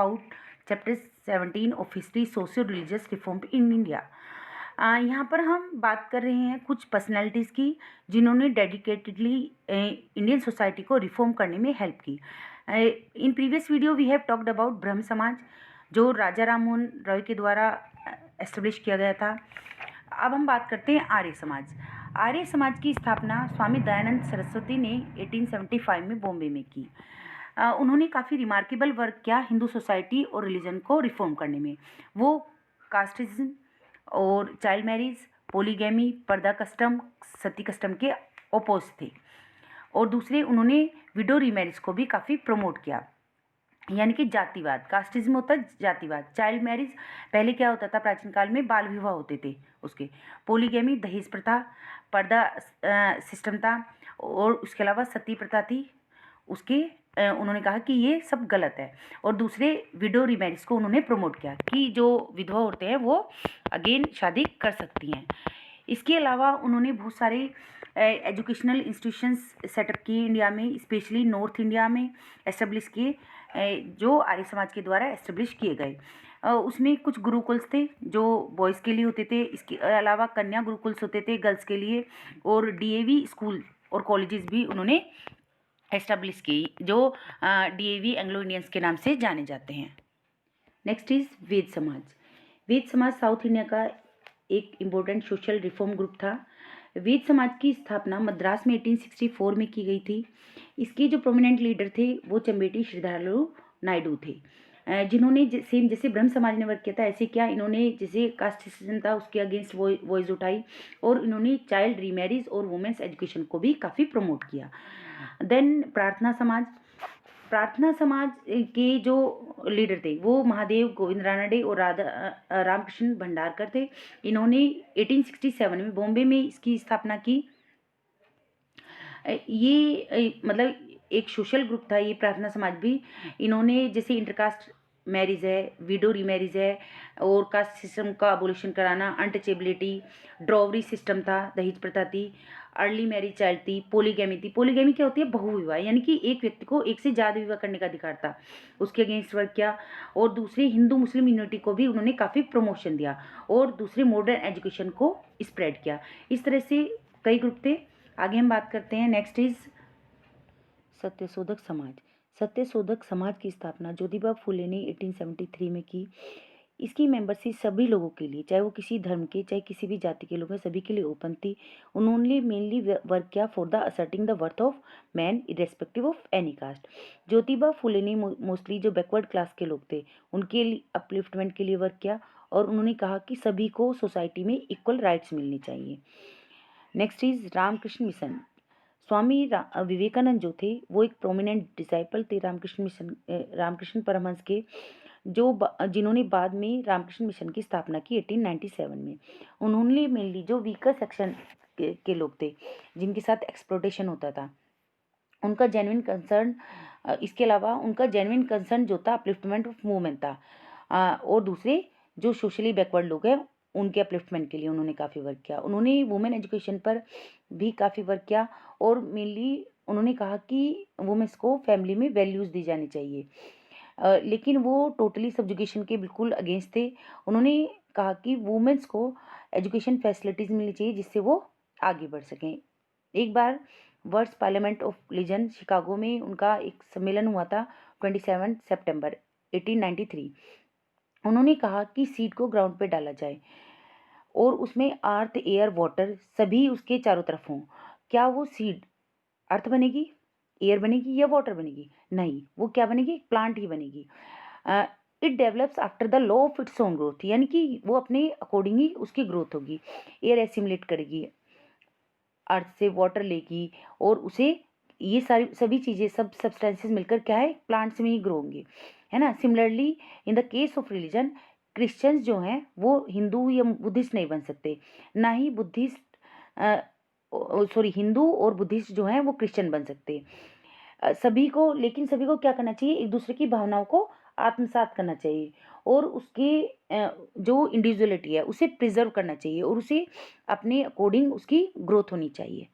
About chapter 17 of history socio religious reform in India. यहाँ पर हम बात कर रहे हैं कुछ पर्सनैलिटीज़ की जिन्होंने डेडिकेटेडली इंडियन सोसाइटी को रिफॉर्म करने में हेल्प की। In previous video we have talked about Brahmo Samaj जो राजा राम मोहन रॉय के द्वारा एस्टेब्लिश किया गया था। अब हम बात करते हैं आर्य समाज। आर्य समाज की स्थापना स्वामी दयानंद सरस्वती ने 1875 में बॉम्बे में की। उन्होंने काफ़ी रिमार्केबल वर्क किया हिंदू सोसाइटी और रिलीजन को रिफॉर्म करने में। वो कास्टिज्म और चाइल्ड मैरिज, पोलीगैमी, पर्दा कस्टम, सती कस्टम के अपोज थे। और दूसरे उन्होंने विडो रीमैरिज को भी काफ़ी प्रमोट किया, यानी कि जातिवाद। कास्टिज्म होता है जातिवाद। चाइल्ड मैरिज, पहले क्या होता था प्राचीन काल में बाल विवाह होते थे उसके। पोलीगैमी दहेज प्रथा, पर्दा सिस्टम था, और उसके अलावा सती प्रथा थी उसके। उन्होंने कहा कि ये सब गलत है। और दूसरे विडो रीमैरिज को उन्होंने प्रमोट किया कि जो विधवा औरतें हैं वो अगेन शादी कर सकती हैं। इसके अलावा उन्होंने बहुत सारे एजुकेशनल इंस्टीट्यूशंस सेटअप किए इंडिया में, स्पेशली नॉर्थ इंडिया में एस्टेब्लिश किए, जो आर्य समाज के द्वारा एस्टेब्लिश किए गए। उसमें कुछ गुरुकुल्स थे जो बॉयज़ के लिए होते थे, इसके अलावा कन्या गुरुकुल्स होते थे गर्ल्स के लिए, और डीएवी स्कूल और कॉलेजेस भी उन्होंने एस्टेब्लिश की जो डीएवी एंग्लो इंडियंस के नाम से जाने जाते हैं। नेक्स्ट इज़ वेद समाज। वेद समाज साउथ इंडिया का एक इम्पोर्टेंट सोशल रिफॉर्म ग्रुप था। वेद समाज की स्थापना मद्रास में 1864 में की गई थी। इसके जो प्रोमिनेंट लीडर थे वो चंबेटी श्रीधरलू नायडू थे, जिन्होंने सेम जैसे ब्रह्म समाज ने वर्क किया था ऐसे क्या इन्होंने जैसे कास्ट सिस्टम था उसके अगेंस्ट वॉइस उठाई, और इन्होंने चाइल्ड रीमैरिज और वुमेन्स एजुकेशन को भी काफ़ी प्रमोट किया। देन प्रार्थना समाज। प्रार्थना समाज के जो लीडर थे वो महादेव गोविंद रानडे और रामकृष्ण भंडारकर थे। इन्होंने 1867 में बॉम्बे में इसकी स्थापना की। ये मतलब एक सोशल ग्रुप था ये प्रार्थना समाज भी। इन्होंने जैसे इंटरकास्ट मैरिज है, विडो रीमैरिज है, और कास्ट सिस्टम का अबोलिशन कराना, अनटचेबिलिटी, ड्रॉवरी सिस्टम था, दहेज प्रथा थी, अर्ली मैरिज चाइल्ड थी, पोलीगैमी थी। पोलीगैमी क्या होती है? बहुविवाह, यानी कि एक व्यक्ति को एक से ज़्यादा विवाह करने का अधिकार था, उसके अगेंस्ट वर्क किया। और दूसरे हिंदू मुस्लिम यूनिटी को भी उन्होंने काफ़ी प्रमोशन दिया, और दूसरे मॉडर्न एजुकेशन को स्प्रेड किया। इस तरह से कई ग्रुप थे। आगे हम बात करते हैं। Next is Satyashodhak Samaj. सत्यशोधक समाज की स्थापना ज्योतिबा फुले ने 1873 में की। इसकी मेंबरशिप सभी लोगों के लिए, चाहे वो किसी धर्म के चाहे किसी भी जाति के लोग हैं, सभी के लिए ओपन थी। उन्होंने मेनली वर्क किया for the asserting the worth of man irrespective of any caste. Jyotiba Phule ने मोस्टली जो बैकवर्ड क्लास के लोग थे उनके लिए अपलिफ्टमेंट के लिए वर्क किया, और उन्होंने कहा कि सभी को सोसाइटी में इक्वल राइट्स मिलने चाहिए। Next is Ramakrishna Mission. Swami Vivekananda जो थे वो एक प्रोमिनेंट डिसाइपल थे रामकृष्ण मिशन, रामकृष्ण परमहंस के, जिन्होंने बाद में रामकृष्ण मिशन की स्थापना की 1897 में। उन्होंने मेनली जो वीकर सेक्शन के लोग थे जिनके साथ एक्सप्लोटेशन होता था उनका जेन्युइन कंसर्न, इसके अलावा उनका जेन्युइन कंसर्न जो था अपलिफ्टमेंट ऑफ मूवमेंट था, और दूसरे जो सोशली बैकवर्ड लोग हैं उनके अपलिफ्टमेंट के लिए उन्होंने काफ़ी वर्क किया। उन्होंने वुमेन एजुकेशन पर भी काफ़ी वर्क किया, और मेनली उन्होंने कहा कि वुमेन्स को फैमिली में वैल्यूज़ दी जानी चाहिए, लेकिन वो टोटली सब्जुगेशन के बिल्कुल अगेंस्ट थे। उन्होंने कहा कि वुमेन्स को एजुकेशन फैसिलिटीज़ मिलनी चाहिए जिससे वो आगे बढ़ सकें। एक बार world parliament of religion Chicago में उनका एक सम्मेलन हुआ था 27 सितंबर 1893। उन्होंने कहा कि सीड को ग्राउंड पे डाला जाए और उसमें अर्थ एयर वाटर सभी उसके चारों तरफ हों। क्या वो सीड अर्थ बनेगी, एयर बनेगी या वाटर बनेगी? नहीं, वो क्या बनेगी? प्लांट ही बनेगी। It develops after the law of its own growth, यानी कि वो अपने अकॉर्डिंग ही उसकी ग्रोथ होगी। एयर एसिमुलेट करेगी, अर्थ से वाटर लेगी, और उसे ये सारी सभी चीज़ें सब सब्सटेंसेस मिलकर क्या है प्लांट्स में ही ग्रो होंगी, है ना। Similarly in the case of religion, Christians जो हैं वो हिंदू या बुद्धिस्ट नहीं बन सकते, ना ही बुद्धिस्ट हिंदू और बुद्धिस्ट जो हैं वो क्रिश्चियन बन सकते। सभी को, लेकिन सभी को क्या करना चाहिए? एक दूसरे की भावनाओं को आत्मसात करना चाहिए, और उसके जो इंडिविजुअलिटी है उसे प्रिजर्व करना चाहिए, और उसे अपने अकॉर्डिंग उसकी ग्रोथ होनी चाहिए।